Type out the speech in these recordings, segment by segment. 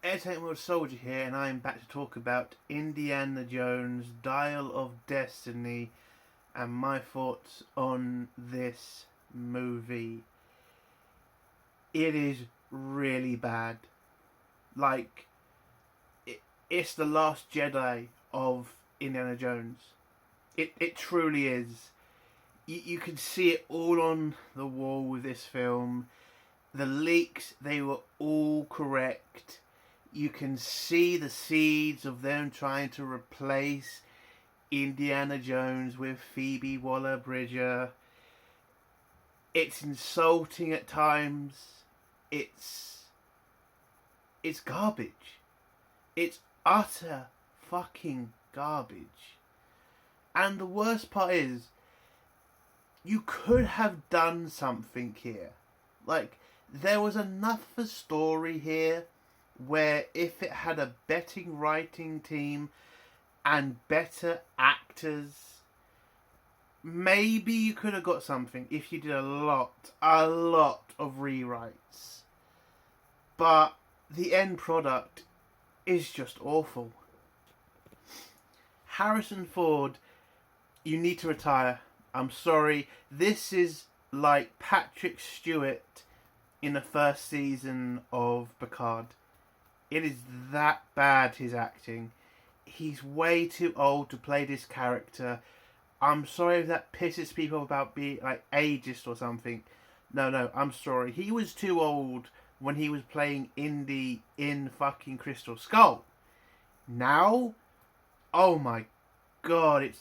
Entertainment World Soldier here, and I am back to talk about Indiana Jones Dial of Destiny and my thoughts on this movie. It is really bad. Like, it's the Last Jedi of Indiana Jones. It truly is. You can see it all on the wall with this film. The leaks, they were all correct. You can see the seeds of them trying to replace Indiana Jones with Phoebe Waller-Bridger. It's insulting at times. It's garbage. It's utter fucking garbage. And the worst part is, you could have done something here. Like, there was enough of a story here where if it had a better writing team and better actors, maybe you could have got something if you did a lot of rewrites. But the end product is just awful. Harrison Ford, you need to retire. I'm sorry. This is like Patrick Stewart in the first season of Picard. It is that bad, his acting. He's way too old to play this character. I'm sorry if that pisses people about being like ageist or something. No, I'm sorry. He was too old when he was playing Indy in fucking Crystal Skull. Now, oh my god,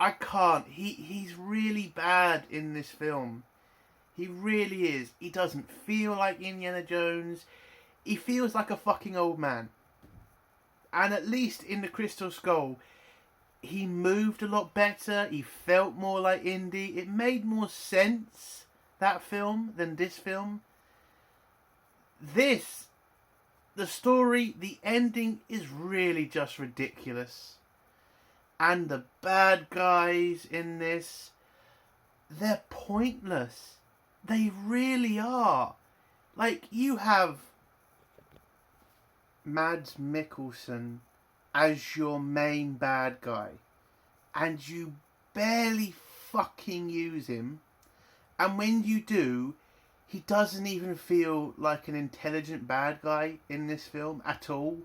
I can't. He's really bad in this film. He really is. He doesn't feel like Indiana Jones. He feels like a fucking old man. And at least in the Crystal Skull, he moved a lot better. He felt more like Indy. It made more sense, that film, than this film. The story, the ending is really just ridiculous. And the bad guys in this, they're pointless. They really are. Like, you have Mads Mikkelsen as your main bad guy, and you barely fucking use him, and when you do, he doesn't even feel like an intelligent bad guy in this film at all.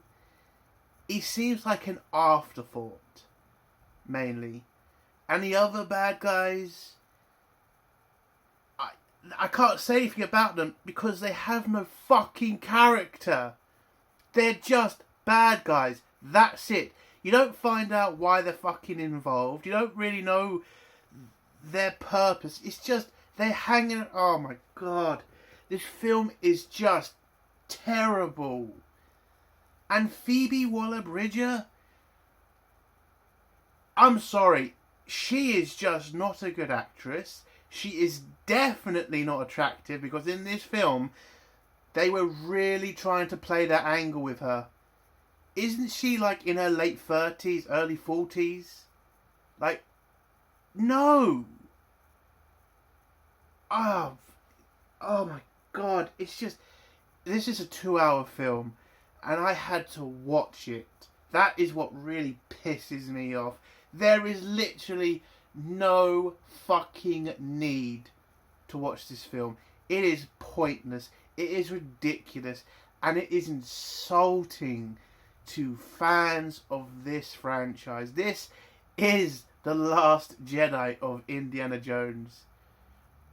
He seems like an afterthought, mainly. And the other bad guys, I can't say anything about them because they have no fucking character. They're just bad guys. That's it. You don't find out why they're fucking involved. You don't really know their purpose. It's just they're hanging. Oh my god. This film is just terrible. And Phoebe Waller-Bridger, I'm sorry. She is just not a good actress. She is definitely not attractive because in this film, they were really trying to play that angle with her. Isn't she like in her late 30s, early 40s? Like, no. Oh my god. It's just, this is a 2-hour film and I had to watch it. That is what really pisses me off. There is literally no fucking need to watch this film. It is pointless. It is ridiculous. And it is insulting to fans of this franchise. This is the Last Jedi of Indiana Jones.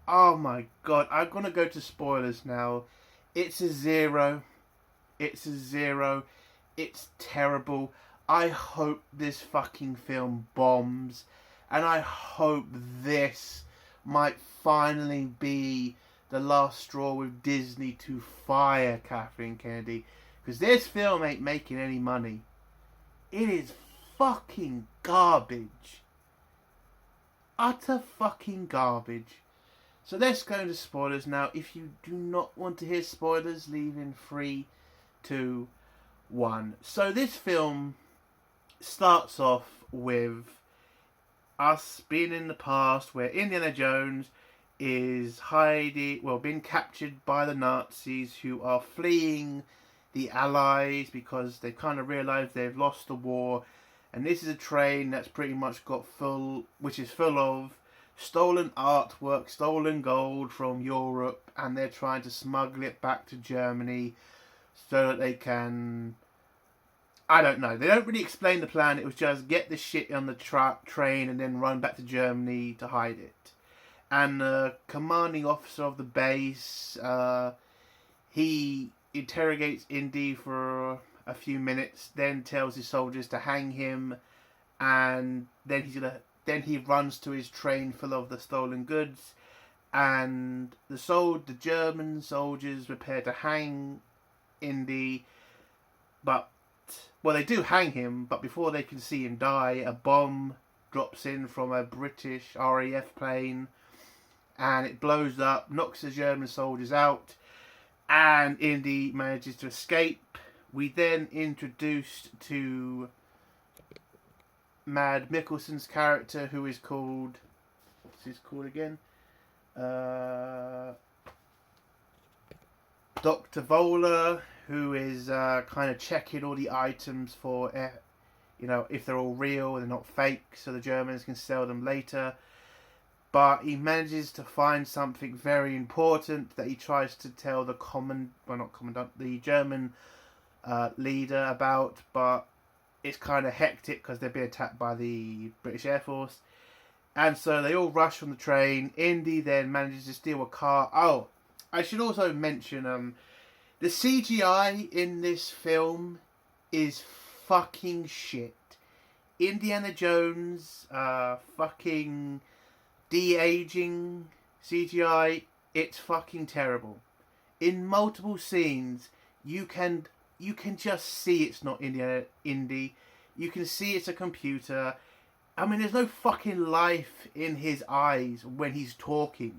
Oh my god. I'm going to go to spoilers now. It's a 0. It's a 0. It's terrible. I hope this fucking film bombs. And I hope this might finally be the last straw with Disney to fire Kathleen Kennedy. Because this film ain't making any money. It is fucking garbage. Utter fucking garbage. So let's go into spoilers now. If you do not want to hear spoilers, leave in 3, 2, 1. So this film starts off with us being in the past where Indiana Jones is being captured by the Nazis who are fleeing the Allies because they kind of realised they've lost the war, and this is a train that's pretty much which is full of stolen artwork, stolen gold from Europe, and they're trying to smuggle it back to Germany so that they can... I don't know. They don't really explain the plan. It was just get the shit on the train and then run back to Germany to hide it. And the commanding officer of the base, he interrogates Indy for a few minutes, then tells his soldiers to hang him, and then he runs to his train full of the stolen goods, and the German soldiers prepare to hang Indy, but they do hang him, but before they can see him die, a bomb drops in from a British RAF plane, and it blows up, knocks the German soldiers out, and Indy manages to escape. We then introduced to Mad Mikkelsen's character, who is called... What's his called again? Dr. Voller, who is kind of checking all the items for, if they're all real, they're not fake, so the Germans can sell them later. But he manages to find something very important that he tries to tell the the German leader about, but it's kind of hectic because they're being attacked by the British Air Force. And so they all rush from the train. Indy then manages to steal a car. Oh, I should also mention the CGI in this film is fucking shit. Indiana Jones fucking de-aging CGI, it's fucking terrible. In multiple scenes, you can just see it's not Indy. You can see it's a computer. I mean, there's no fucking life in his eyes when he's talking.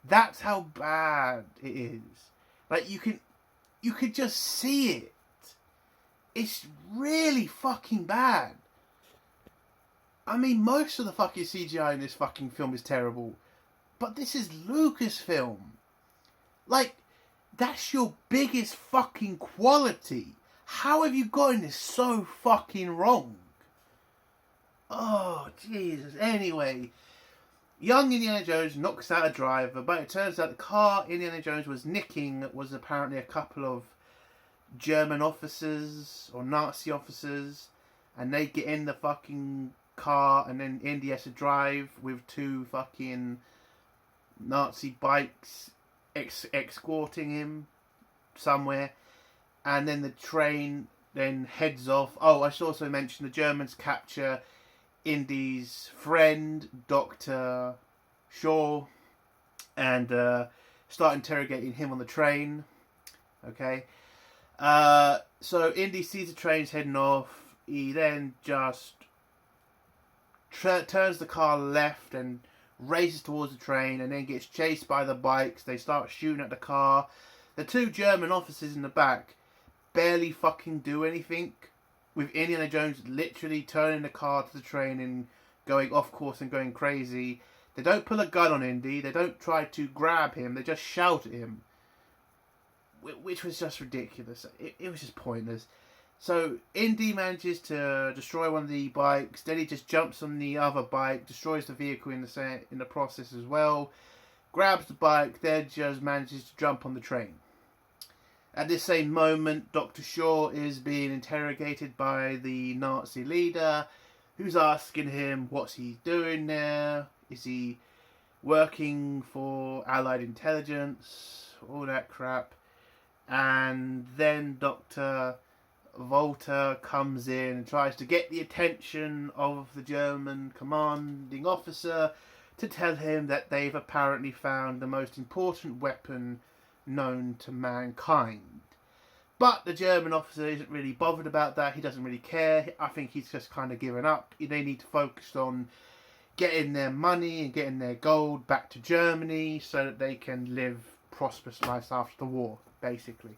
That's how bad it is. Like, you could just see it. It's really fucking bad. I mean, most of the fucking CGI in this fucking film is terrible. But this is Lucasfilm. Like, that's your biggest fucking quality. How have you gotten this so fucking wrong? Oh, Jesus. Anyway, young Indiana Jones knocks out a driver, but it turns out the car Indiana Jones was nicking was apparently a couple of German officers or Nazi officers, and they get in the fucking car, and then Indy has to drive with two fucking Nazi bikes escorting him somewhere, and then the train then heads off. Oh, I should also mention the Germans capture Indy's friend, Dr. Shaw, and start interrogating him on the train. Okay. So Indy sees the trains heading off. He then just turns the car left and races towards the train, and then gets chased by the bikes. They start shooting at the car. The two German officers in the back barely fucking do anything, with Indiana Jones literally turning the car to the train and going off course and going crazy. They don't pull a gun on Indy. They don't try to grab him. They just shout at him, which was just ridiculous. It was just pointless. So Indy manages to destroy one of the bikes. Then he just jumps on the other bike, destroys the vehicle in the process as well. Grabs the bike, then just manages to jump on the train. At this same moment, Dr. Shaw is being interrogated by the Nazi leader, who's asking him what's he doing there. Is he working for Allied intelligence? All that crap. And then Dr. Volta comes in and tries to get the attention of the German commanding officer to tell him that they've apparently found the most important weapon known to mankind. But the German officer isn't really bothered about that. He doesn't really care. I think he's just kind of given up. They need to focus on getting their money and getting their gold back to Germany so that they can live prosperous lives after the war, basically.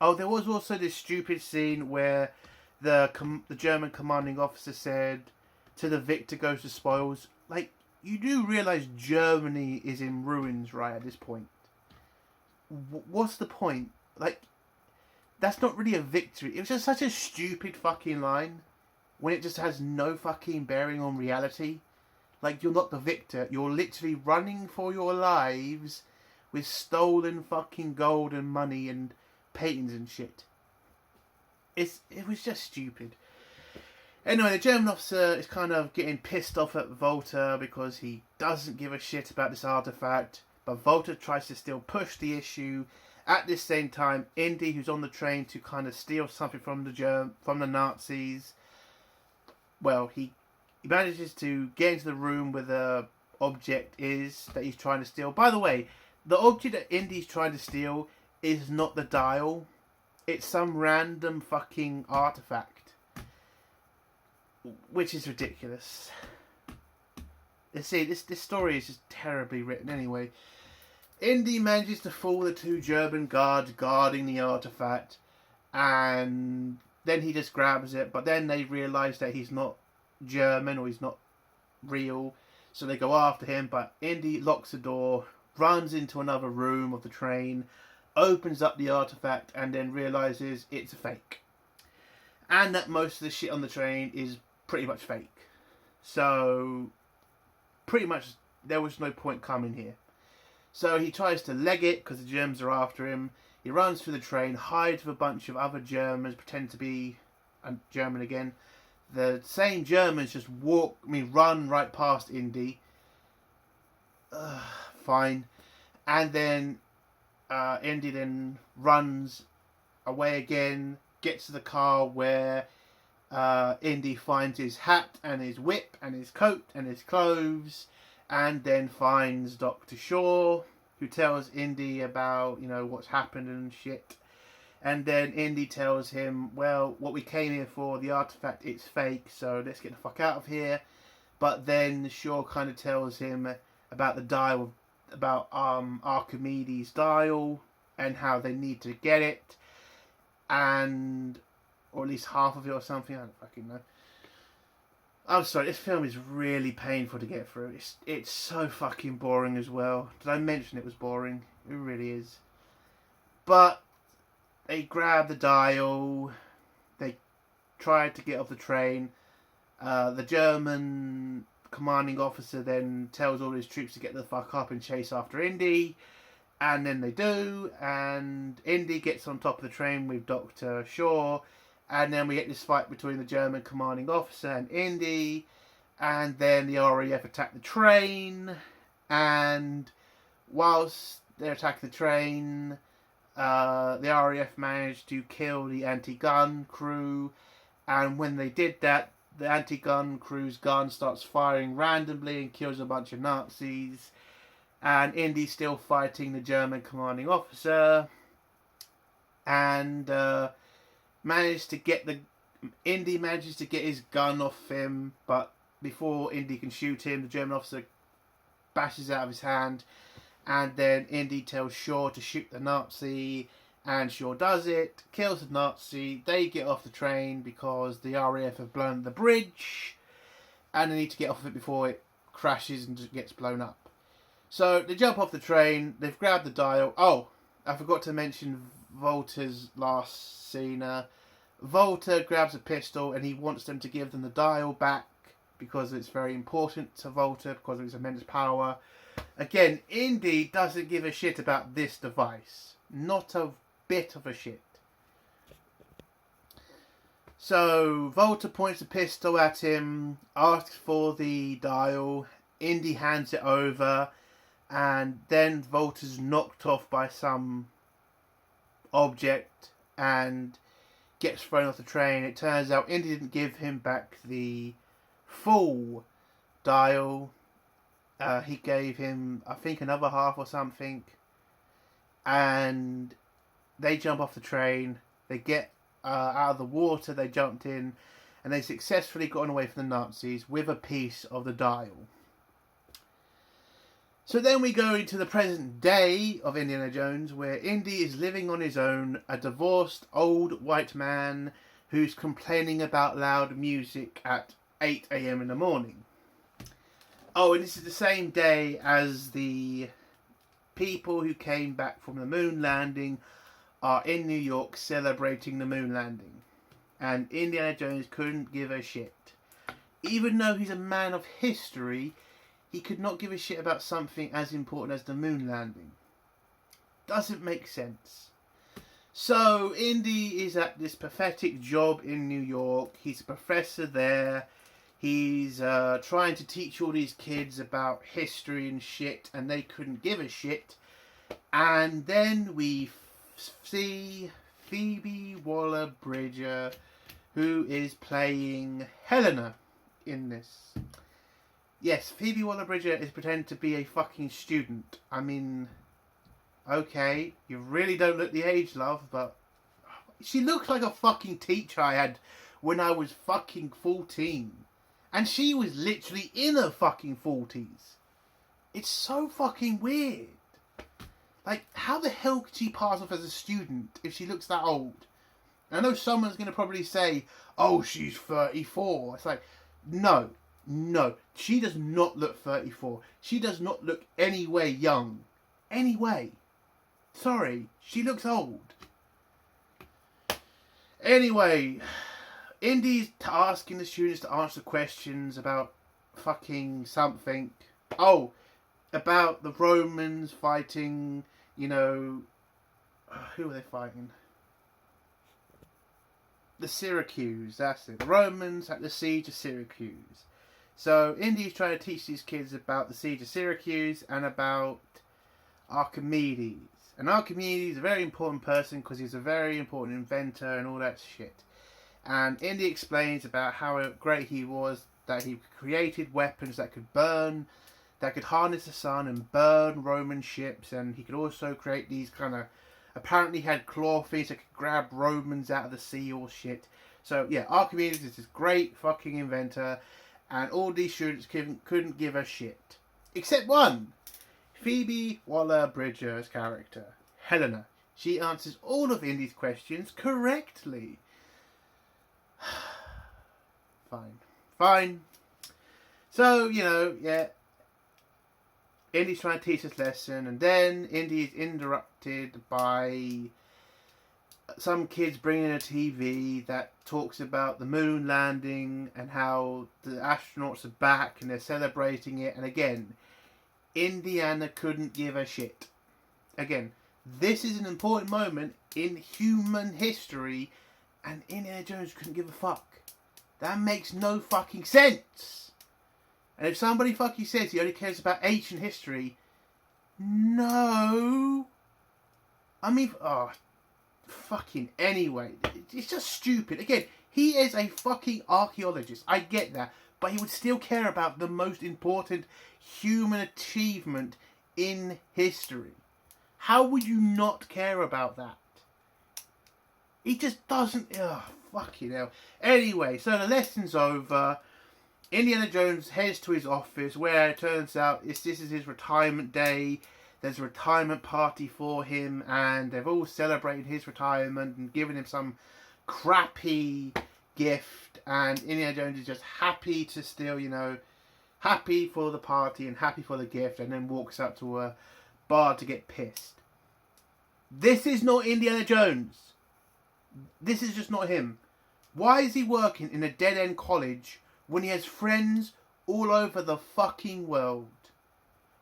Oh, there was also this stupid scene where the German commanding officer said, "To the victor goes the spoils." Like, you do realise Germany is in ruins, right, at this point. What's the point? Like, that's not really a victory. It was just such a stupid fucking line when it just has no fucking bearing on reality. Like, you're not the victor. You're literally running for your lives with stolen fucking gold and money and paintings and shit. It was just stupid. Anyway, the German officer is kind of getting pissed off at Volta because he doesn't give a shit about this artifact. But Volta tries to still push the issue. At this same time, Indy, who's on the train to kind of steal something from the Nazis, well, he manages to get into the room where the object is that he's trying to steal. By the way, the object that Indy's trying to steal is not the dial. It's some random fucking artifact. Which is ridiculous. See, this story is just terribly written anyway. Indy manages to fool the two German guards guarding the artifact. And then he just grabs it. But then they realise that he's not German or he's not real. So they go after him. But Indy locks the door, runs into another room of the train, opens up the artifact, and then realises it's a fake. And that most of the shit on the train is pretty much fake. So, pretty much there was no point coming here. So he tries to leg it because the Germans are after him. He runs through the train, hides with a bunch of other Germans, pretend to be a German again. The same Germans just run right past Indy. Fine. And then Indy then runs away again, gets to the car where Indy finds his hat and his whip and his coat and his clothes, and then finds Dr. Shaw, who tells Indy about, what's happened and shit. And then Indy tells him, well, what we came here for, the artifact, it's fake, so let's get the fuck out of here. But then Shaw kind of tells him about the dial, about Archimedes' dial, and how they need to get it, and or at least half of it or something, I don't fucking know. I'm sorry, this film is really painful to get through. It's so fucking boring as well. Did I mention it was boring? It really is. But they grab the dial, they try to get off the train. The German commanding officer then tells all his troops to get the fuck up and chase after Indy. And then they do, and Indy gets on top of the train with Dr. Shaw. And then we get this fight between the German commanding officer and Indy. And then the RAF attack the train. And whilst they're attacking the train, the RAF managed to kill the anti-gun crew. And when they did that, the anti-gun crew's gun starts firing randomly and kills a bunch of Nazis. And Indy's still fighting the German commanding officer. And Indy manages to get his gun off him, but before Indy can shoot him, the German officer bashes out of his hand, and then Indy tells Shaw to shoot the Nazi, and Shaw does it, kills the Nazi. They get off the train because the RAF have blown the bridge, and they need to get off of it before it crashes and just gets blown up. So they jump off the train, they've grabbed the dial. Oh, I forgot to mention Volta's last scene. Volta grabs a pistol and he wants them to give them the dial back because it's very important to Volta because of its immense power. Again, Indy doesn't give a shit about this device. Not a bit of a shit. So Volta points the pistol at him, asks for the dial. Indy hands it over, and then Volta's knocked off by some object and gets thrown off the train. It turns out Indy didn't give him back the full dial. He gave him, I think, another half or something. And they jump off the train. They get out of the water they jumped in. And they successfully gotten away from the Nazis with a piece of the dial. So then we go into the present day of Indiana Jones, where Indy is living on his own, a divorced old white man who's complaining about loud music at 8 a.m. in the morning. Oh, and this is the same day as the people who came back from the moon landing are in New York celebrating the moon landing. And Indiana Jones couldn't give a shit. Even though he's a man of history, he could not give a shit about something as important as the moon landing. Doesn't make sense. So, Indy is at this pathetic job in New York. He's a professor there. He's trying to teach all these kids about history and shit, and they couldn't give a shit. And then we see Phoebe Waller-Bridger, who is playing Helena in this. Yes, Phoebe Waller-Bridger is pretending to be a fucking student. I mean, okay, you really don't look the age, love, but she looks like a fucking teacher I had when I was fucking 14. And she was literally in her fucking 40s. It's so fucking weird. Like, how the hell could she pass off as a student if she looks that old? I know someone's going to probably say, oh, she's 34. It's like, no. She does not look 34. She does not look any way young. Any way. Sorry, she looks old. Anyway, Indy's asking the students to answer questions about fucking something. Oh, about the Romans fighting, you know, who are they fighting? The Syracuse, that's it. The Romans at the siege of Syracuse. So Indy's trying to teach these kids about the siege of Syracuse and about Archimedes. And Archimedes is a very important person because he's a very important inventor and all that shit. And Indy explains about how great he was, that he created weapons that could burn, that could harness the sun and burn Roman ships, and he could also create these kind of, apparently had claw things that could grab Romans out of the sea or shit. So yeah, Archimedes is this great fucking inventor, and all these students couldn't give a shit. Except one, Phoebe Waller-Bridger's character, Helena. She answers all of Indy's questions correctly. Fine. So, you know, yeah, Indy's trying to teach this lesson, and then Indy is interrupted by some kids bringing a TV that talks about the moon landing and how the astronauts are back and they're celebrating it. And again, Indiana couldn't give a shit. Again, this is an important moment in human history, and Indiana Jones couldn't give a fuck. That makes no fucking sense. And if somebody fucking says he only cares about ancient history, no. I mean, fucking anyway. It's just stupid. Again, he is a fucking archaeologist. I get that. But he would still care about the most important human achievement in history. How would you not care about that? He just doesn't... fucking hell. Anyway, so the lesson's over. Indiana Jones heads to his office, where it turns out this is his retirement day. There's a retirement party for him, and they've all celebrated his retirement and given him some crappy gift. And Indiana Jones is just happy to still, you know, happy for the party and happy for the gift, and then walks up to a bar to get pissed. This is not Indiana Jones. This is just not him. Why is he working in a dead-end college when he has friends all over the fucking world?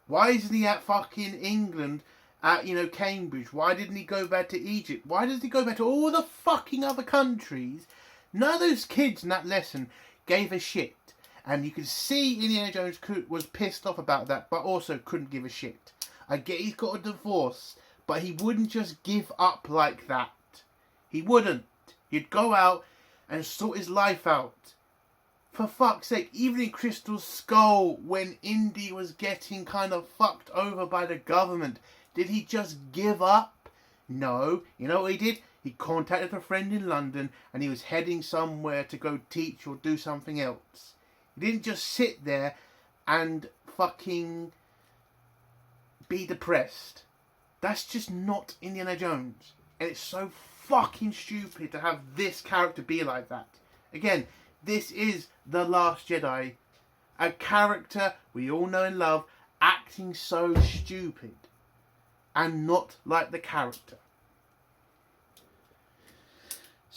Why isn't he at fucking England, at, you know, Cambridge? Why didn't he go back to Egypt? Why does he go back to all the fucking other countries? None of those kids in that lesson gave a shit. And you could see Indiana Jones was pissed off about that, but also couldn't give a shit. I get he's got a divorce, but he wouldn't just give up like that. He wouldn't. He'd go out and sort his life out. For fuck's sake, even in Crystal Skull, when Indy was getting kind of fucked over by the government, did he just give up? No. You know what he did? He contacted a friend in London and he was heading somewhere to go teach or do something else. He didn't just sit there and fucking be depressed. That's just not Indiana Jones. And it's so fucking stupid to have this character be like that. Again, this is The Last Jedi. A character we all know and love acting so stupid. And not like the character.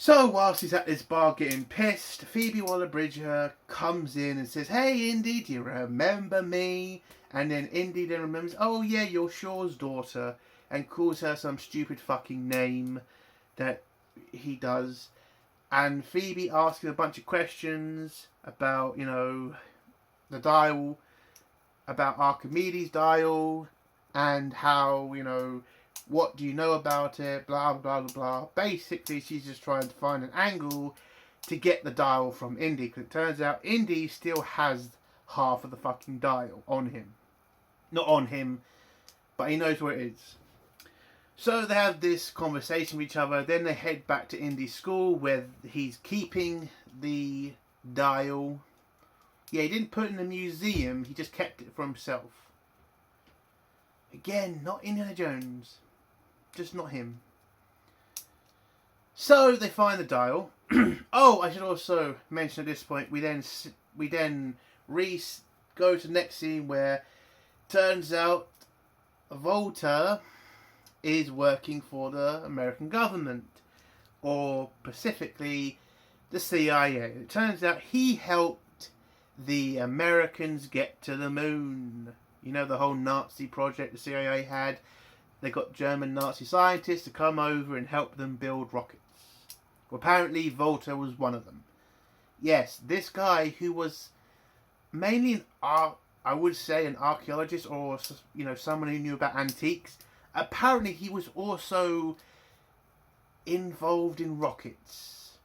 So whilst he's at this bar getting pissed, Phoebe Waller-Bridge comes in and says, "Hey Indy, do you remember me?" And then Indy then remembers, "Oh yeah, you're Shaw's daughter," and calls her some stupid fucking name that he does. And Phoebe asks him a bunch of questions about, the dial, about Archimedes' dial, and how, what do you know about it, blah, blah, blah, blah. Basically, she's just trying to find an angle to get the dial from Indy, because it turns out Indy still has half of the fucking dial on him. Not on him, but he knows where it is. So they have this conversation with each other, then they head back to Indy's school where he's keeping the dial. Yeah, he didn't put it in a museum, he just kept it for himself. Again, not Indiana Jones. Just not him. So they find the dial. Oh, I should also mention at this point, we then go to the next scene where turns out Volta is working for the American government, or specifically the CIA. It turns out he helped the Americans get to the moon. You know, the whole Nazi project the CIA had. They got German Nazi scientists to come over and help them build rockets. Well, apparently Volta was one of them. Yes, this guy who was mainly I would say an archaeologist, or someone who knew about antiques. Apparently he was also involved in rockets.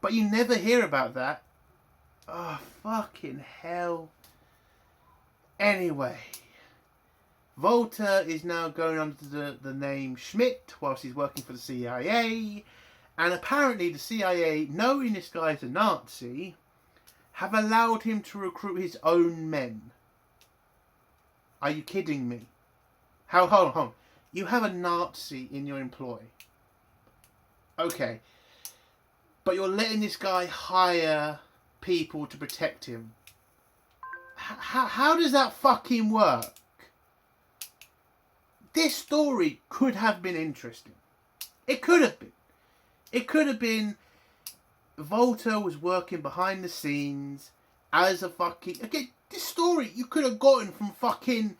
But you never hear about that. Oh, fucking hell. Anyway, Volta is now going under the name Schmidt whilst he's working for the CIA. And apparently the CIA, knowing this guy's a Nazi, have allowed him to recruit his own men. Are you kidding me? Hold on. You have a Nazi in your employ. Okay. But you're letting this guy hire people to protect him. How does that fucking work? This story could have been interesting. It could have been. It could have been Volta was working behind the scenes as a fucking... Again, this story you could have gotten from fucking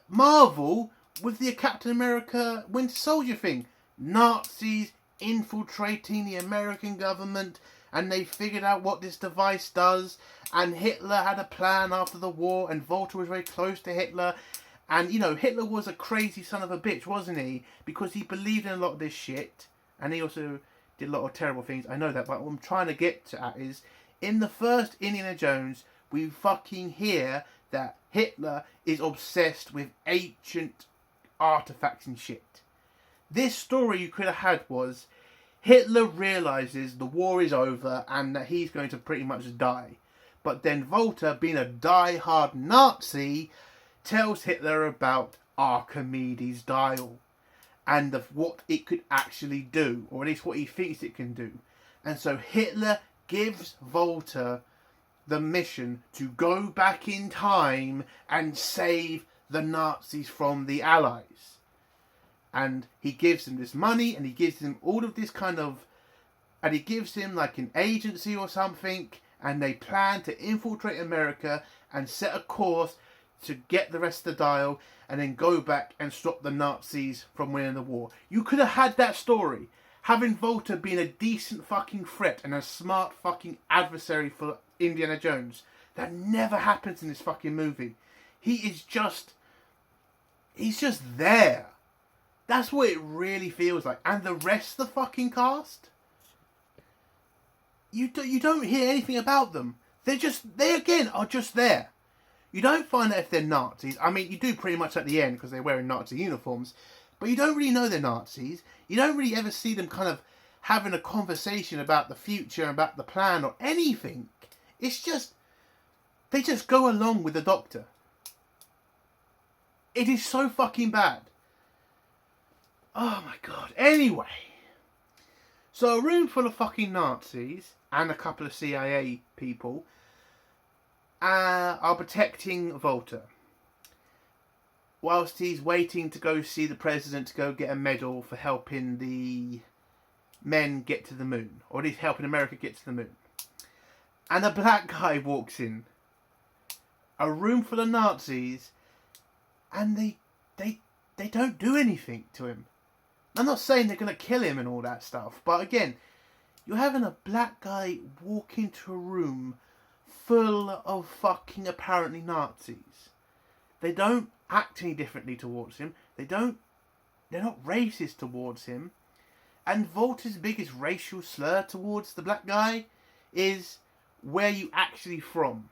Marvel with the Captain America Winter Soldier thing. Nazis infiltrating the American government, and they figured out what this device does, and Hitler had a plan after the war, and Volta was very close to Hitler, and Hitler was a crazy son of a bitch, wasn't he? Because he believed in a lot of this shit, and he also did a lot of terrible things. I know that, but what I'm trying to get at is, in the first Indiana Jones, we fucking hear that Hitler is obsessed with ancient artifacts and shit. This story you could have had was Hitler realises the war is over and that he's going to pretty much die. But then Volta, being a die-hard Nazi, tells Hitler about Archimedes' dial and of what it could actually do, or at least what he thinks it can do. And so Hitler gives Volta the mission to go back in time and save the Nazis from the Allies. And he gives him this money, and he gives him all of this and he gives him like an agency or something, and they plan to infiltrate America and set a course to get the rest of the dial, and then go back and stop the Nazis from winning the war. You could have had that story, having Volta being a decent fucking threat and a smart fucking adversary for Indiana Jones. That never happens in this fucking movie. He's just there. That's what it really feels like. And the rest of the fucking cast, you don't hear anything about them. They again are just there. You don't find out if they're Nazis. I mean, you do pretty much at the end because they're wearing Nazi uniforms. But you don't really know they're Nazis. You don't really ever see them kind of having a conversation about the future, about the plan or anything. It's just, they just go along with the Doctor. It is so fucking bad. Oh my god. Anyway. So a room full of fucking Nazis and a couple of CIA people are protecting Volta. Whilst he's waiting to go see the president to go get a medal for helping the men get to the moon, or at least helping America get to the moon. And a black guy walks in, a room full of Nazis, and they don't do anything to him. I'm not saying they're going to kill him and all that stuff, but again, you're having a black guy walk into a room full of fucking apparently Nazis. They don't act any differently towards him. They're not racist towards him. And Volta's biggest racial slur towards the black guy is, where you actually from?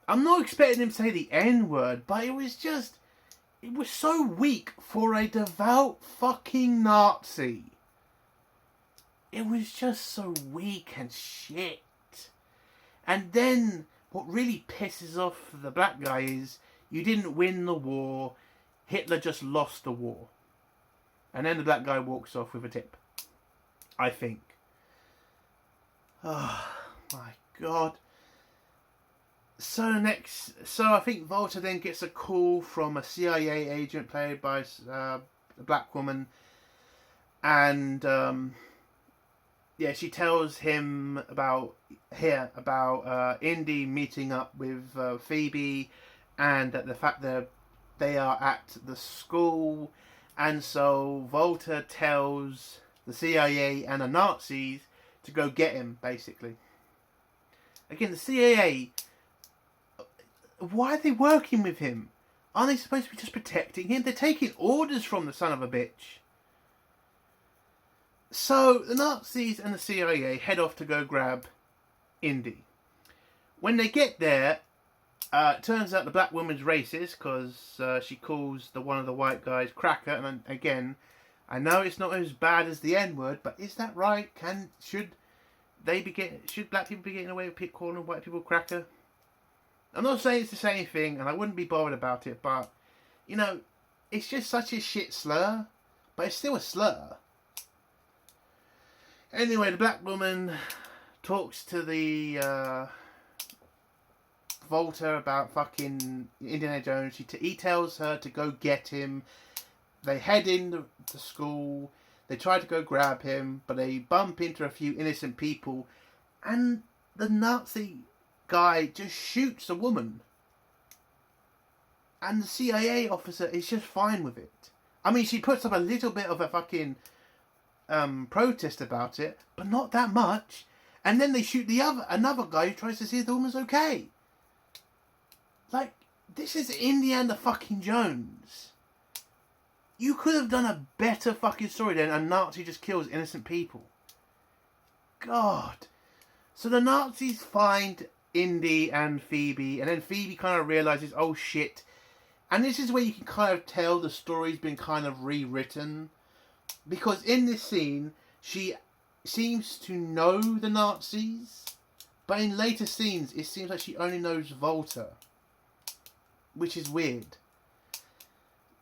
I'm not expecting him to say the N-word, but it was so weak for a devout fucking Nazi. It was just so weak and shit. And then, what really pisses off the black guy is, you didn't win the war, Hitler just lost the war. And then the black guy walks off with a tip. I think. Oh my god. So I think Volta then gets a call from a CIA agent played by a black woman, and she tells him about Indy meeting up with Phoebe, and the fact that they are at the school, and so Volta tells the CIA and the Nazis to go get him, basically. Again, the CIA, why are they working with him? Aren't they supposed to be just protecting him? They're taking orders from the son of a bitch. So, the Nazis and the CIA head off to go grab Indy. When they get there, it turns out the black woman's racist, because she calls one of the white guys cracker. And again, I know it's not as bad as the N-word, but is that right? Should black people be getting away with calling white people cracker? I'm not saying it's the same thing, and I wouldn't be bothered about it, but, it's just such a shit slur, but it's still a slur. Anyway, the black woman talks to the Volta about fucking Indiana Jones. He tells her to go get him. They head into school. They try to go grab him, but they bump into a few innocent people, and the Nazi guy just shoots a woman. And the CIA officer is just fine with it. I mean, she puts up a little bit of a fucking protest about it, but not that much. And then they shoot another guy who tries to see if the woman's okay. Like, this is Indiana fucking Jones. You could have done a better fucking story than a Nazi just kills innocent people. God. So the Nazis find Indy and Phoebe, and then Phoebe kind of realizes, oh shit. And this is where you can kind of tell the story's been kind of rewritten. Because in this scene, she seems to know the Nazis, but in later scenes, it seems like she only knows Volta. Which is weird.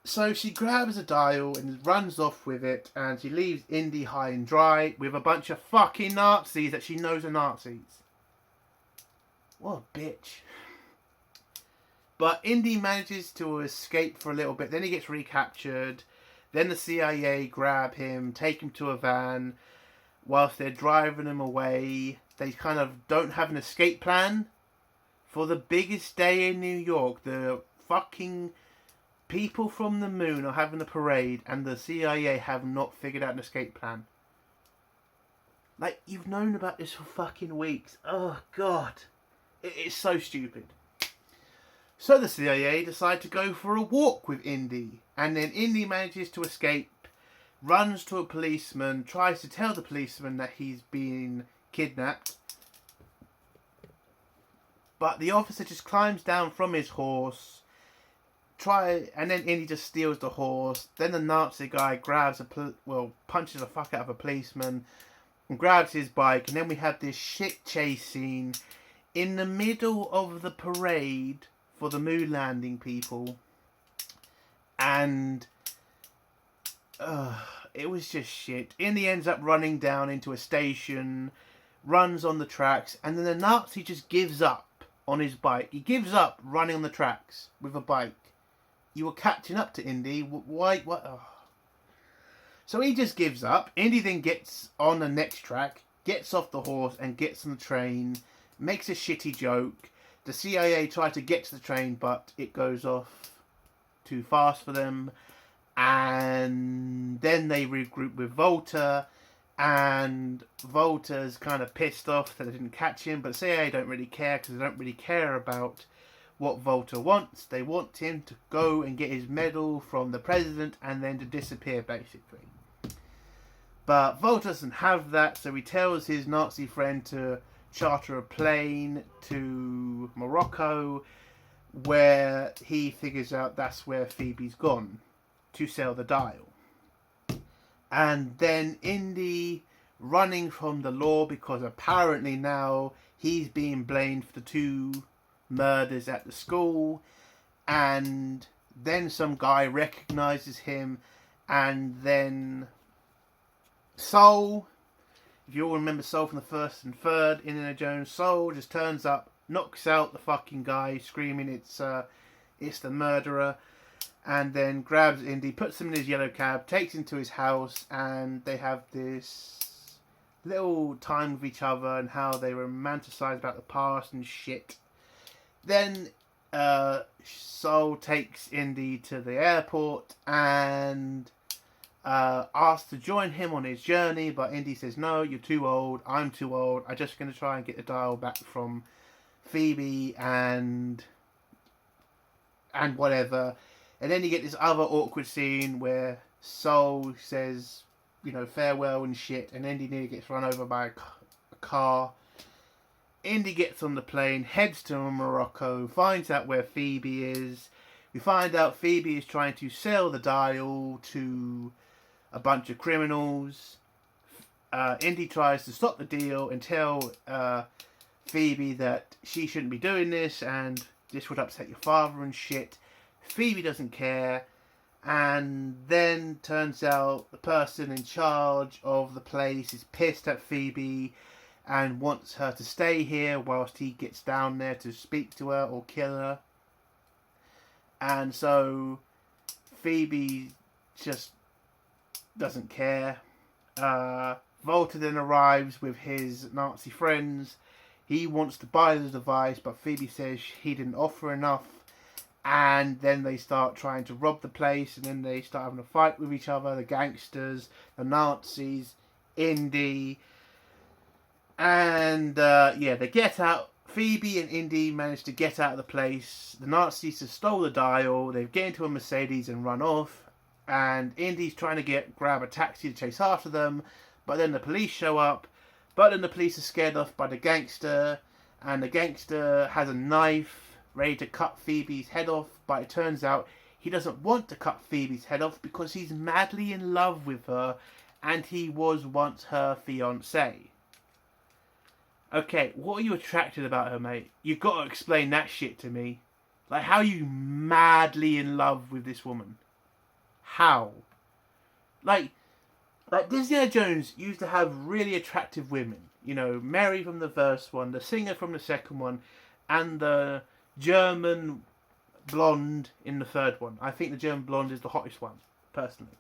So she grabs a dial and runs off with it, and she leaves Indy high and dry with a bunch of fucking Nazis that she knows are Nazis. What a bitch. But Indy manages to escape for a little bit, then he gets recaptured, then the CIA grab him, take him to a van. Whilst they're driving him away, they kind of don't have an escape plan. For the biggest day in New York, the fucking people from the moon are having a parade, and the CIA have not figured out an escape plan. Like, you've known about this for fucking weeks. Oh, God. It's so stupid. So the CIA decide to go for a walk with Indy, and then Indy manages to escape, runs to a policeman, tries to tell the policeman that he's been kidnapped, but the officer just climbs down from his horse, and then Indy just steals the horse. Then the Nazi guy punches the fuck out of a policeman and grabs his bike, and then we have this shit chase scene in the middle of the parade for the moon landing people, and it was just shit. Indy ends up running down into a station, runs on the tracks, and then the Nazi just gives up on his bike. He gives up running on the tracks with a bike. You were catching up to Indy. Why? What? Oh. So he just gives up. Indy then gets on the next track, gets off the horse and gets on the train, makes a shitty joke. The CIA try to get to the train, but it goes off too fast for them. And then they regroup with Volta, and Volta's kind of pissed off that they didn't catch him, but CIA don't really care because they don't really care about what Volta wants. They want him to go and get his medal from the president and then to disappear, basically. But Volta doesn't have that, so he tells his Nazi friend to charter a plane to Morocco, where he figures out that's where Phoebe's gone, to sell the dial. And then Indy, running from the law because apparently now he's being blamed for the 2 murders at the school, and then some guy recognizes him, and then Soul, if you all remember Soul from the first and third Indiana Jones, Soul just turns up, knocks out the fucking guy, screaming it's the murderer, and then grabs Indy, puts him in his yellow cab, takes him to his house, and they have this little time with each other and how they romanticize about the past and shit. Then Soul takes Indy to the airport and asks to join him on his journey, but Indy says, no, you're too old, I'm too old, I'm just going to try and get the dial back from Phoebe and whatever. And then you get this other awkward scene where Soul says, you know, farewell and shit, and Indy nearly gets run over by a car. Indy gets on the plane, heads to Morocco, finds out where Phoebe is. We find out Phoebe is trying to sell the dial to a bunch of criminals. Indy tries to stop the deal and tell Phoebe that she shouldn't be doing this and this would upset your father and shit. Phoebe doesn't care, and then turns out the person in charge of the place is pissed at Phoebe and wants her to stay here whilst he gets down there to speak to her or kill her. And so Phoebe just doesn't care. Volta then arrives with his Nazi friends. He wants to buy the device, but Phoebe says he didn't offer enough. And then they start trying to rob the place, and then they start having a fight with each other, the gangsters, the Nazis, Indy. And they get out. Phoebe and Indy manage to get out of the place. The Nazis have stole the dial. They get into a Mercedes and run off. And Indy's trying to grab a taxi to chase after them. But then the police show up. But then the police are scared off by the gangster. And the gangster has a knife ready to cut Phoebe's head off. But it turns out he doesn't want to cut Phoebe's head off because he's madly in love with her. And he was once her fiancé. Okay, what are you attracted about her, mate? You've got to explain that shit to me. Like, how are you madly in love with this woman? How? Like Indiana Jones used to have really attractive women. You know, Mary from the first one, the singer from the second one, and the German blonde in the third one. I think the German blonde is the hottest one, personally.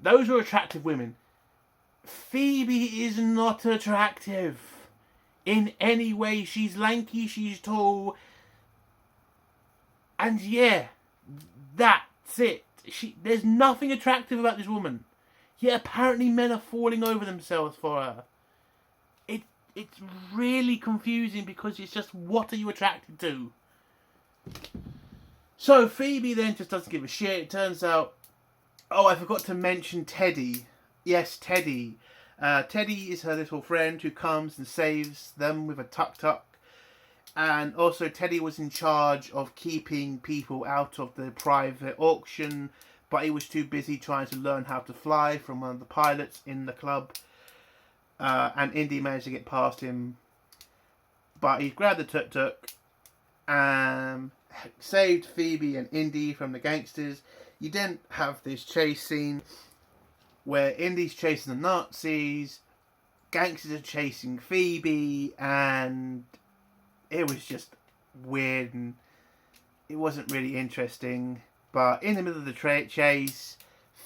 Those are attractive women. Phoebe is not attractive in any way. She's lanky, she's tall, and yeah, that's it. There's nothing attractive about this woman. Yet apparently men are falling over themselves for her. It's really confusing because it's just, what are you attracted to? So Phoebe then just doesn't give a shit. It turns out, oh, I forgot to mention Teddy. Yes, Teddy. Teddy is her little friend who comes and saves them with a tuk-tuk. And also Teddy was in charge of keeping people out of the private auction, but he was too busy trying to learn how to fly from one of the pilots in the club. And Indy managed to get past him, but he grabbed the tuk-tuk and saved Phoebe and Indy from the gangsters. You then have this chase scene where Indy's chasing the Nazis, gangsters are chasing Phoebe, and it was just weird and it wasn't really interesting. But in the middle of the chase,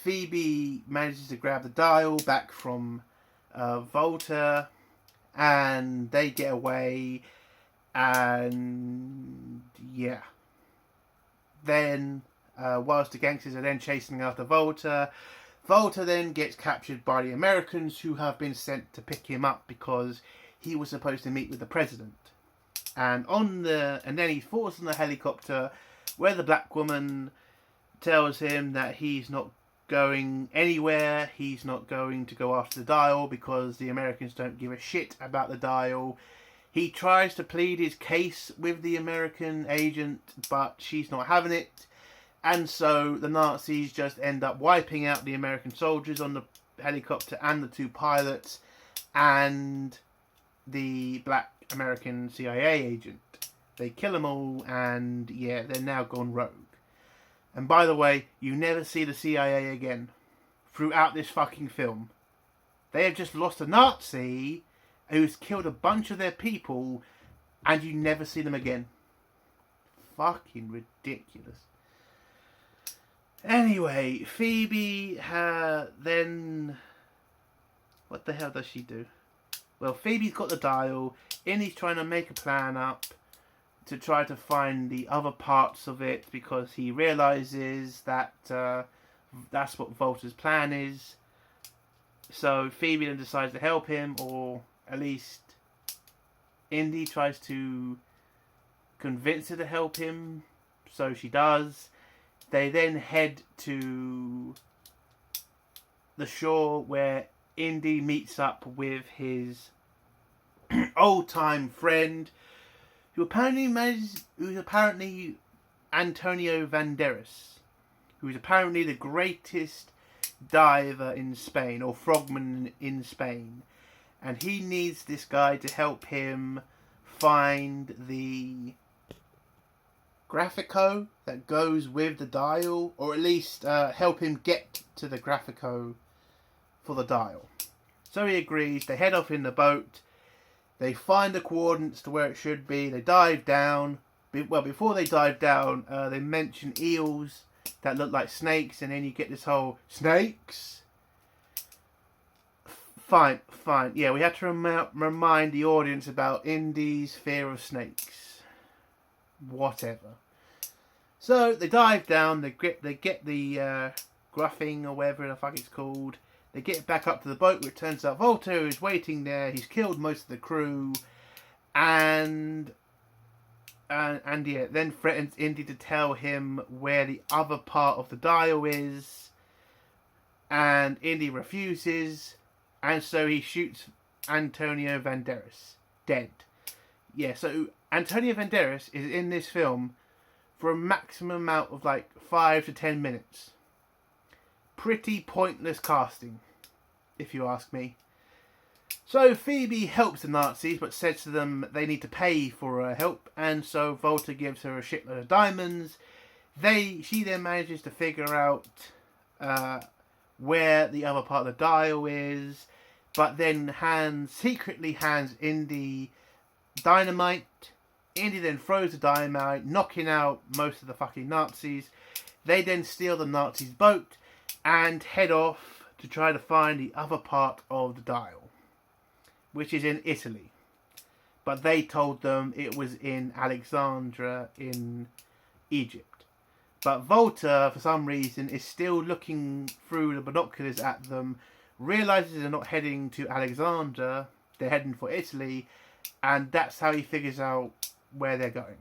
Phoebe manages to grab the dial back from Volta, and they get away, and yeah. Then, whilst the gangsters are then chasing after Volta, Volta then gets captured by the Americans, who have been sent to pick him up because he was supposed to meet with the president. And then he falls on the helicopter, where the black woman tells him that he's not going anywhere. He's not going to go after the dial because the Americans don't give a shit about the dial. He tries to plead his case with the American agent, but she's not having it. And so the Nazis just end up wiping out the American soldiers on the helicopter and the 2 pilots and the black American CIA agent. They kill them all, and yeah, they're now gone rogue. And by the way, you never see the CIA again throughout this fucking film. They have just lost a Nazi who's killed a bunch of their people, and you never see them again. Fucking ridiculous. Anyway, Phoebe then... What the hell does she do? Well, Phoebe's got the dial. Indy's trying to make a plan up to try to find the other parts of it, because he realises that that's what Volta's plan is. So Phoebe then decides to help him, or at least Indy tries to convince her to help him. So she does. They then head to the shore where Indy meets up with his old-time friend, who's apparently Antonio Banderas, who's apparently the greatest diver in Spain, or frogman in Spain. And he needs this guy to help him find the Graphico that goes with the dial, or at least help him get to the Graphico for the dial. So he agrees. They head off in the boat. They find the coordinates to where it should be. They dive down. Well, before they dive down, they mention eels that look like snakes, and then you get this whole snakes. Fine. Yeah, we have to remind the audience about Indy's fear of snakes. Whatever. So they dive down. They get the gruffing or whatever the fuck it's called. They get back up to the boat, which turns out Volta is waiting there. He's killed most of the crew, and yeah, then threatens Indy to tell him where the other part of the dial is, and Indy refuses, and so he shoots Antonio Banderas dead. Yeah, so Antonio Banderas is in this film for a maximum amount of like 5 to 10 minutes. Pretty pointless casting, if you ask me. So Phoebe helps the Nazis, but says to them they need to pay for her help, and so Volta gives her a shitload of diamonds. She then manages to figure out where the other part of the dial is, but then secretly hands Indy dynamite. Indy then throws the dynamite, knocking out most of the fucking Nazis. They then steal the Nazis' boat and head off to try to find the other part of the dial, which is in Italy. But they told them it was in Alexandria in Egypt. But Volta, for some reason, is still looking through the binoculars at them, realises they're not heading to Alexandria, they're heading for Italy, and that's how he figures out where they're going.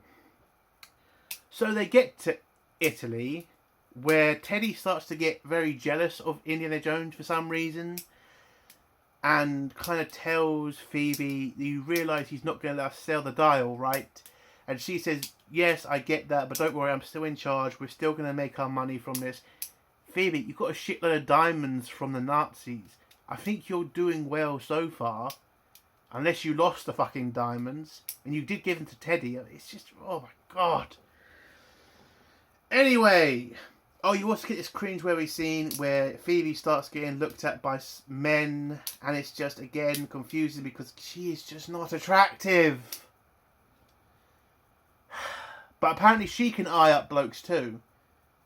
So they get to Italy, where Teddy starts to get very jealous of Indiana Jones for some reason, and kind of tells Phoebe, you realise he's not going to let us sell the dial, right? And she says, yes, I get that, but don't worry, I'm still in charge. We're still going to make our money from this. Phoebe, you've got a shitload of diamonds from the Nazis. I think you're doing well so far, unless you lost the fucking diamonds, and you did give them to Teddy. It's just, oh my god. Anyway, you also get this cringeworthy scene where Phoebe starts getting looked at by men, and it's just, again, confusing because she is just not attractive. But apparently she can eye up blokes too.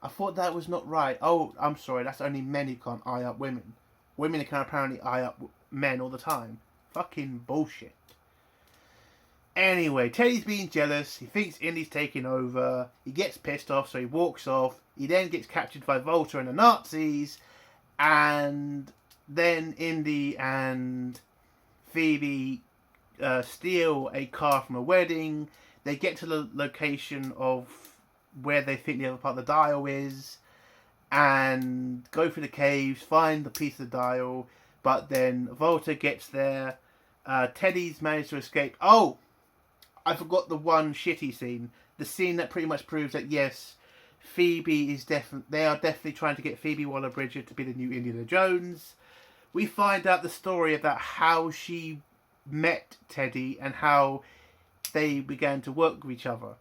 I thought that was not right. Oh, I'm sorry, that's only men who can't eye up women. Women can apparently eye up men all the time. Fucking bullshit. Anyway, Teddy's being jealous. He thinks Indy's taking over. He gets pissed off, so he walks off. He then gets captured by Volta and the Nazis. And then Indy and Phoebe steal a car from a wedding. They get to the location of where they think the other part of the dial is, and go through the caves, find the piece of the dial, but then Volta gets there. Teddy's managed to escape. Oh, I forgot the one shitty scene. The scene that pretty much proves that, yes, Phoebe is they are definitely trying to get Phoebe Waller-Bridger to be the new Indiana Jones. We find out the story about how she met Teddy and how they began to work with each other.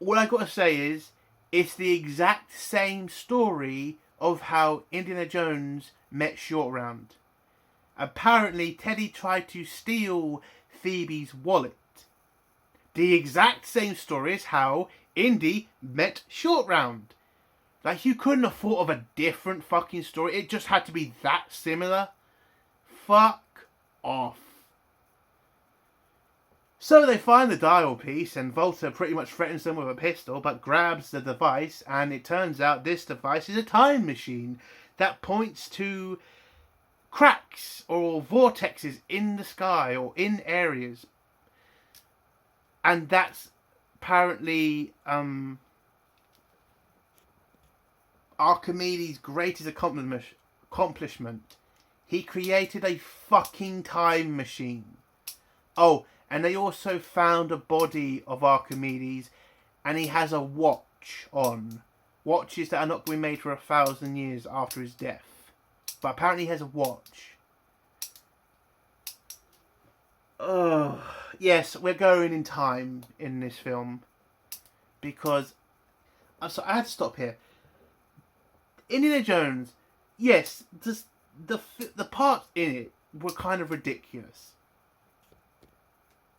All I got to say is, it's the exact same story of how Indiana Jones met Short Round. Apparently, Teddy tried to steal Phoebe's wallet. The exact same story as how Indy met Short Round. Like, you couldn't have thought of a different fucking story. It just had to be that similar. Fuck off. So they find the dial piece, and Volta pretty much threatens them with a pistol, but grabs the device, and it turns out this device is a time machine that points to cracks or vortexes in the sky or in areas. And that's apparently Archimedes' greatest accomplishment. He created a fucking time machine. Oh, and they also found a body of Archimedes, and he has a watch on. Watches that are not going to be made for 1,000 years after his death. But apparently he has a watch. Oh, yes, we're going in time in this film. Because... So I had to stop here. Indiana Jones, yes, the parts in it were kind of ridiculous.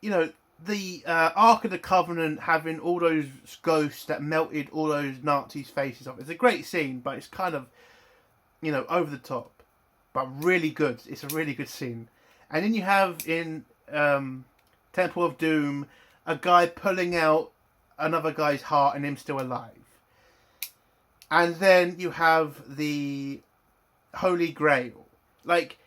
You know, the Ark of the Covenant having all those ghosts that melted all those Nazis' faces off. It's a great scene, but it's kind of, you know, over the top. But really good. It's a really good scene. And then you have in Temple of Doom a guy pulling out another guy's heart and him still alive. And then you have the Holy Grail. Like,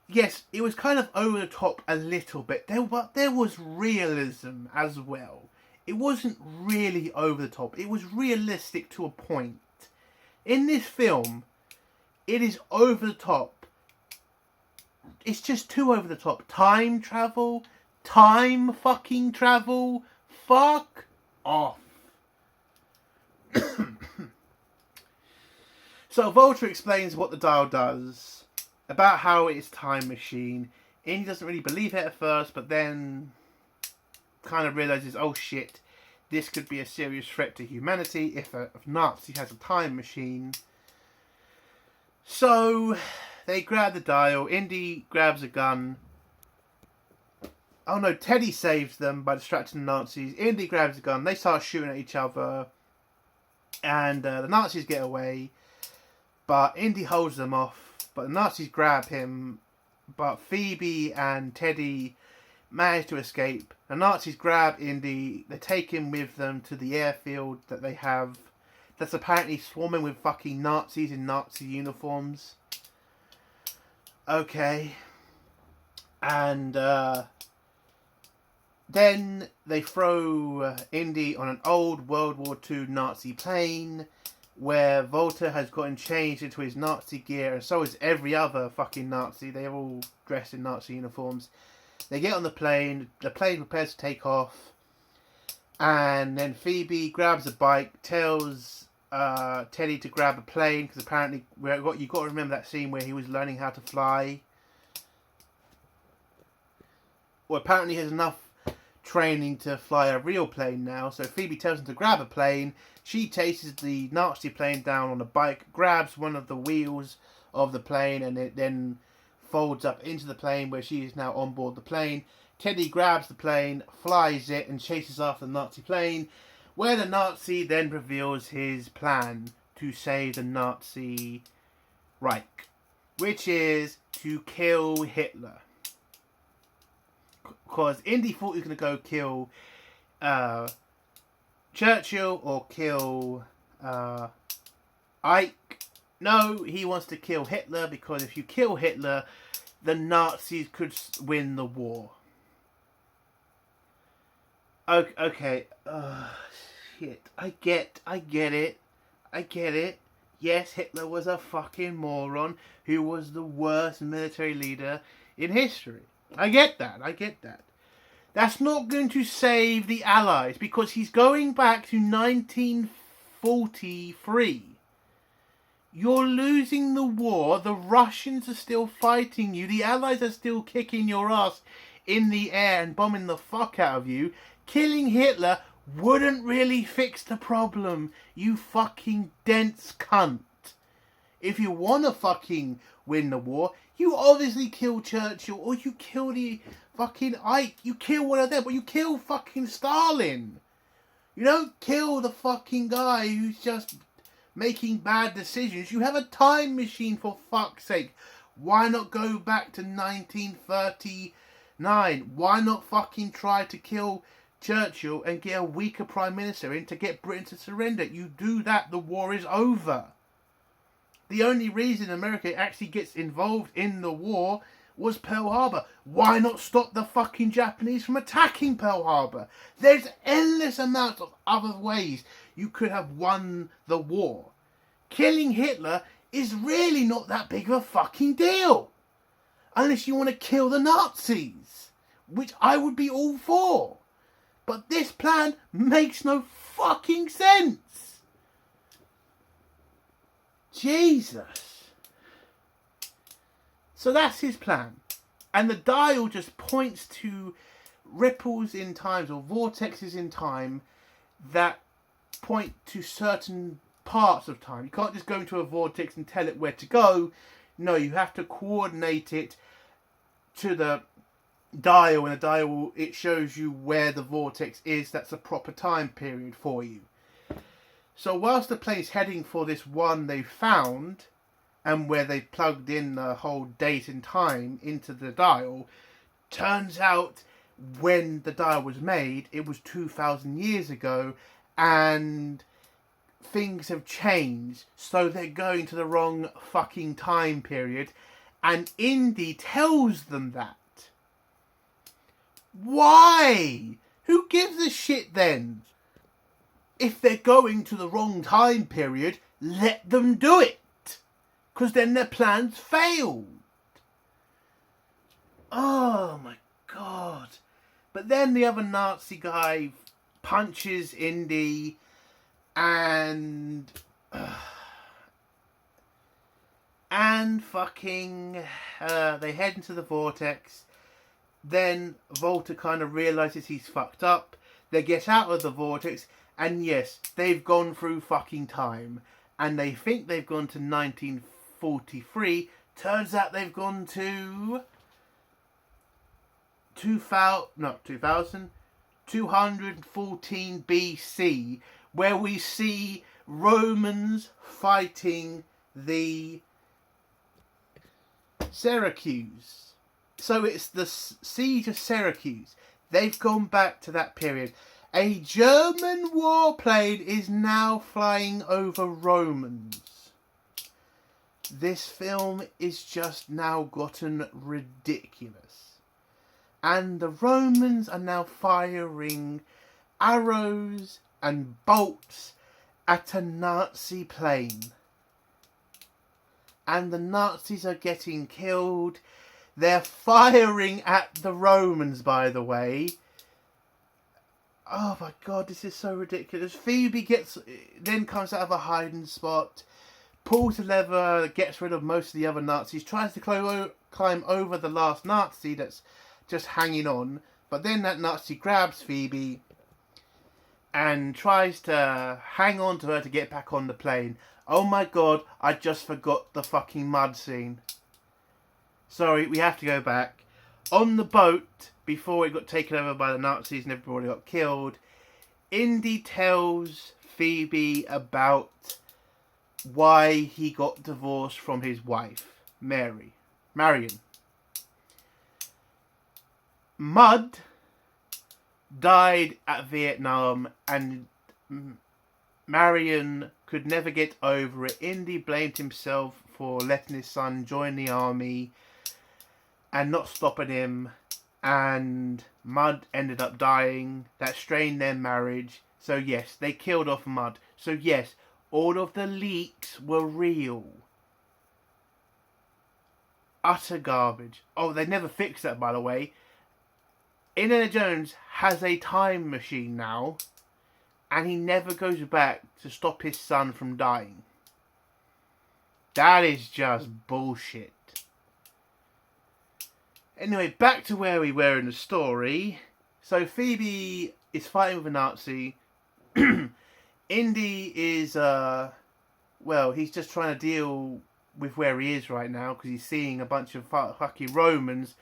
yes, it was kind of over the top a little bit, but there was realism as well. It wasn't really over the top. It was realistic to a point. In this film, it is over the top. It's just too over the top. Time travel. Time fucking travel. Fuck off. So Volta explains what the dial does, about how it's time machine. Indy doesn't really believe it at first, but then kind of realizes, oh shit, this could be a serious threat to humanity if a Nazi has a time machine. So they grab the dial. Indy grabs a gun. Oh no, Teddy saves them by distracting the Nazis. Indy grabs a gun. They start shooting at each other. And the Nazis get away. But Indy holds them off. But the Nazis grab him. But Phoebe and Teddy manage to escape. The Nazis grab Indy. They take him with them to the airfield that they have. That's apparently swarming with fucking Nazis in Nazi uniforms. Okay. And then they throw Indy on an old World War II Nazi plane where Volta has gotten changed into his Nazi gear, and so is every other fucking Nazi. They're all dressed in Nazi uniforms. They get on the plane prepares to take off, and then Phoebe grabs a bike, tells Teddy to grab a plane, because apparently you got to remember that scene where he was learning how to fly. Well, apparently he has enough training to fly a real plane now, so Phoebe tells him to grab a plane. She chases the Nazi plane down on a bike, grabs one of the wheels of the plane, and it then folds up into the plane where she is now on board the plane. Teddy grabs the plane, flies it, and chases after the Nazi plane, where the Nazi then reveals his plan. to save the Nazi Reich, which is to kill Hitler. Because Indy thought he was going to go kill Churchill or kill Ike. No, he wants to kill Hitler, because if you kill Hitler, the Nazis could win the war. Okay. Shit. I get it. Yes, Hitler was a fucking moron who was the worst military leader in history. I get that. That's not going to save the Allies, because he's going back to 1943. You're losing the war. The Russians are still fighting you. The Allies are still kicking your ass in the air and bombing the fuck out of you. Killing Hitler wouldn't really fix the problem, you fucking dense cunt. If you want to fucking win the war, you obviously kill Churchill, or you kill the fucking Ike. You kill one of them, but you kill fucking Stalin. You don't kill the fucking guy who's just making bad decisions. You have a time machine, for fuck's sake. Why not go back to 1939? Why not fucking try to kill Churchill and get a weaker Prime Minister in to get Britain to surrender? You do that, the war is over. The only reason America actually gets involved in the war was Pearl Harbor. Why not stop the fucking Japanese from attacking Pearl Harbor? There's endless amounts of other ways you could have won the war. Killing Hitler is really not that big of a fucking deal. Unless you want to kill the Nazis, which I would be all for. But this plan makes no fucking sense. Jesus. So that's his plan. And the dial just points to ripples in time, or vortexes in time, that point to certain parts of time. You can't just go into a vortex and tell it where to go. No, you have to coordinate it to the dial, and the dial, it shows you where the vortex is. That's a proper time period for you. So whilst the plane's heading for this one they found, and where they plugged in the whole date and time into the dial, turns out when the dial was made, it was 2,000 years ago, and things have changed, so they're going to the wrong fucking time period, and Indy tells them that. Why? Who gives a shit then? If they're going to the wrong time period, let them do it. Because then their plans failed. Oh my god. But then the other Nazi guy punches Indy, and fucking they head into the vortex. Then Volta kind of realises he's fucked up. They get out of the vortex, and yes, they've gone through fucking time. And they think they've gone to 1943. Turns out they've gone to 214 BC, where we see Romans fighting the Syracuse. So it's the siege of Syracuse. They've gone back to that period. A German warplane is now flying over Romans. This film is just now gotten ridiculous. And the Romans are now firing arrows and bolts at a Nazi plane. And the Nazis are getting killed. They're firing at the Romans, by the way. Oh my god, this is so ridiculous. Phoebe then comes out of a hiding spot, pulls a lever, gets rid of most of the other Nazis, tries to climb over the last Nazi that's just hanging on. But then that Nazi grabs Phoebe and tries to hang on to her to get back on the plane. Oh my god, I just forgot the fucking mud scene. Sorry, we have to go back. On the boat, before it got taken over by the Nazis and everybody got killed, Indy tells Phoebe about why he got divorced from his wife, Marion. Mudd died at Vietnam, and Marion could never get over it. Indy blamed himself for letting his son join the army and not stopping him, and Mudd ended up dying. That strained their marriage. So yes, they killed off Mudd. So yes, all of the leaks were real. Utter garbage. Oh, they never fixed that, by the way. Indiana Jones has a time machine now, and he never goes back to stop his son from dying. That is just bullshit. Anyway, back to where we were in the story. So Phoebe is fighting with a Nazi. Indy is, he's just trying to deal with where he is right now, because he's seeing a bunch of fucking Romans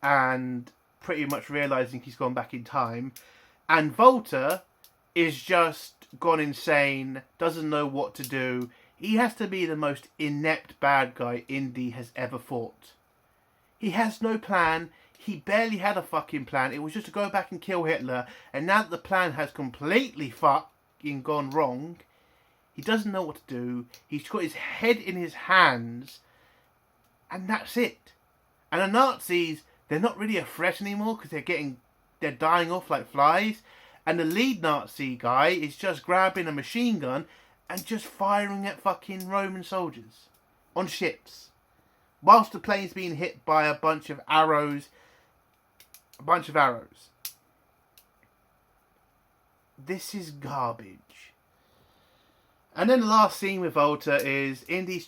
and pretty much realising he's gone back in time. And Volta is just gone insane, doesn't know what to do. He has to be the most inept bad guy Indy has ever fought. He has no plan. He barely had a fucking plan. It was just to go back and kill Hitler. And now that the plan has completely fucking gone wrong, he doesn't know what to do. He's got his head in his hands. And that's it. And the Nazis, they're not really a threat anymore because they're dying off like flies. And the lead Nazi guy is just grabbing a machine gun and just firing at fucking Roman soldiers on ships, whilst the plane's being hit by a bunch of arrows. This is garbage. And then the last scene with Volta is Indy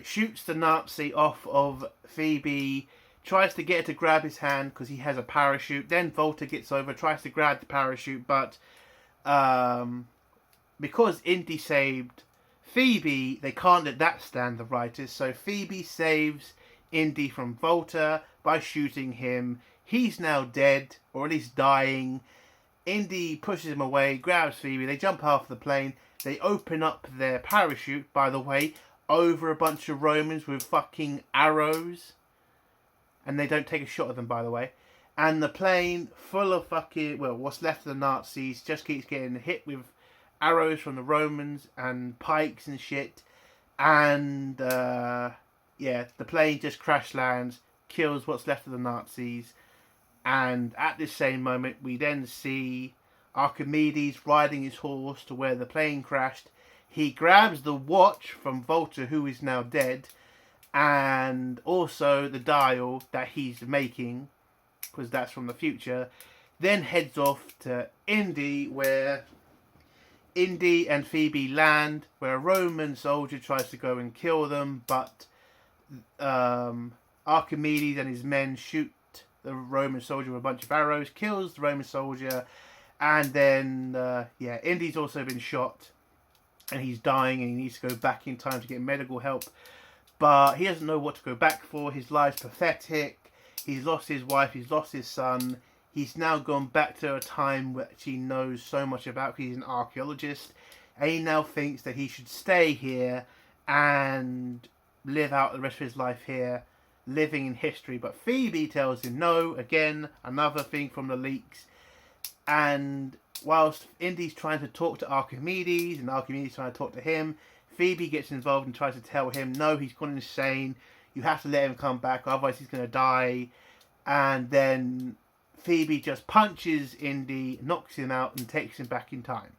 shoots the Nazi off of Phoebe, tries to get her to grab his hand because he has a parachute. Then Volta gets over, tries to grab the parachute, but because Indy saved Phoebe, they can't let that stand, the writers. So Phoebe saves Indy from Volta by shooting him. He's now dead, or at least dying. Indy pushes him away, grabs Phoebe. They jump off the plane. They open up their parachute, by the way, over a bunch of Romans with fucking arrows. And they don't take a shot of them, by the way. And the plane, full of what's left of the Nazis, just keeps getting hit with arrows from the Romans and pikes and shit. And, the plane just crash lands, kills what's left of the Nazis. And at this same moment, we then see Archimedes riding his horse to where the plane crashed. He grabs the watch from Volta, who is now dead, and also the dial that he's making, because that's from the future. Then heads off to Indy, where Indy and Phoebe land, where a Roman soldier tries to go and kill them, but Archimedes and his men shoot the Roman soldier with a bunch of arrows, kills the Roman soldier, and then, Indy's also been shot, and he's dying, and he needs to go back in time to get medical help, but he doesn't know what to go back for. His life's pathetic. He's lost his wife, he's lost his son. He's now gone back to a time which he knows so much about because he's an archaeologist. And he now thinks that he should stay here and live out the rest of his life here, living in history. But Phoebe tells him no. Again, another thing from the leaks. And whilst Indy's trying to talk to Archimedes and Archimedes trying to talk to him, Phoebe gets involved and tries to tell him, no, he's gone insane. You have to let him come back, otherwise he's going to die. And then Phoebe just punches Indy, knocks him out, and takes him back in time.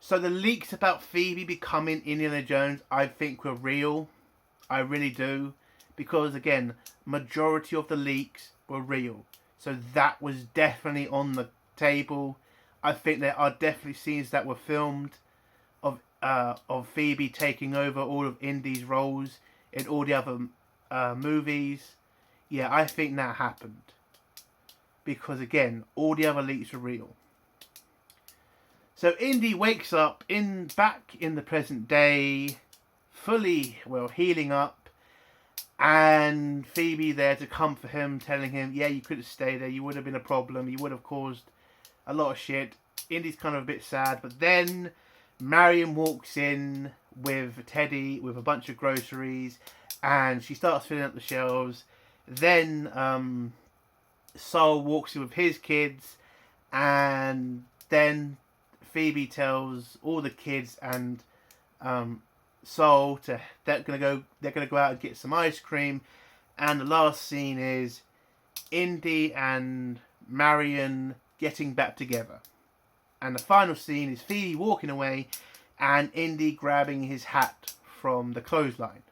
So the leaks about Phoebe becoming Indiana Jones, I think, were real. I really do. Because, again, majority of the leaks were real. So that was definitely on the table. I think there are definitely scenes that were filmed of Phoebe taking over all of Indy's roles in all the other movies. Yeah, I think that happened. Because, again, all the other leaks are real. So Indy wakes up back in the present day, fully, healing up, and Phoebe there to comfort him, telling him, yeah, you could have stayed there, you would have been a problem, you would have caused a lot of shit. Indy's kind of a bit sad, but then Marion walks in with Teddy with a bunch of groceries, and she starts filling up the shelves. Then Sol walks in with his kids, and then Phoebe tells all the kids and Sol they're gonna go out and get some ice cream. And the last scene is Indy and Marion getting back together. And the final scene is Phoebe walking away and Indy grabbing his hat from the clothesline.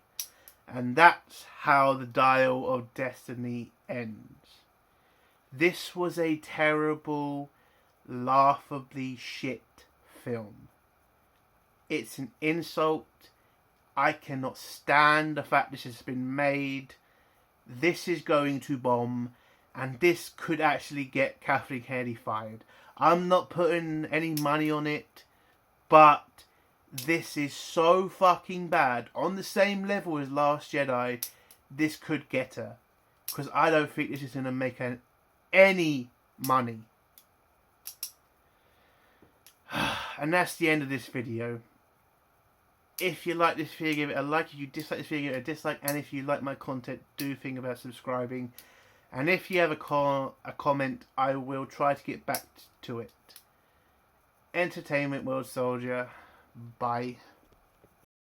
And that's how the Dial of Destiny ends. This was a terrible, laughably shit film. It's an insult. I cannot stand the fact this has been made. This is going to bomb, and this could actually get Kathleen Kennedy fired. I'm not putting any money on it, but this is so fucking bad. On the same level as Last Jedi, this could get her. Because I don't think this is going to make any money. And that's the end of this video. If you like this video, give it a like. If you dislike this video, give it a dislike. And if you like my content, do think about subscribing. And if you have a comment, I will try to get back to it. Entertainment World Soldier. Bye.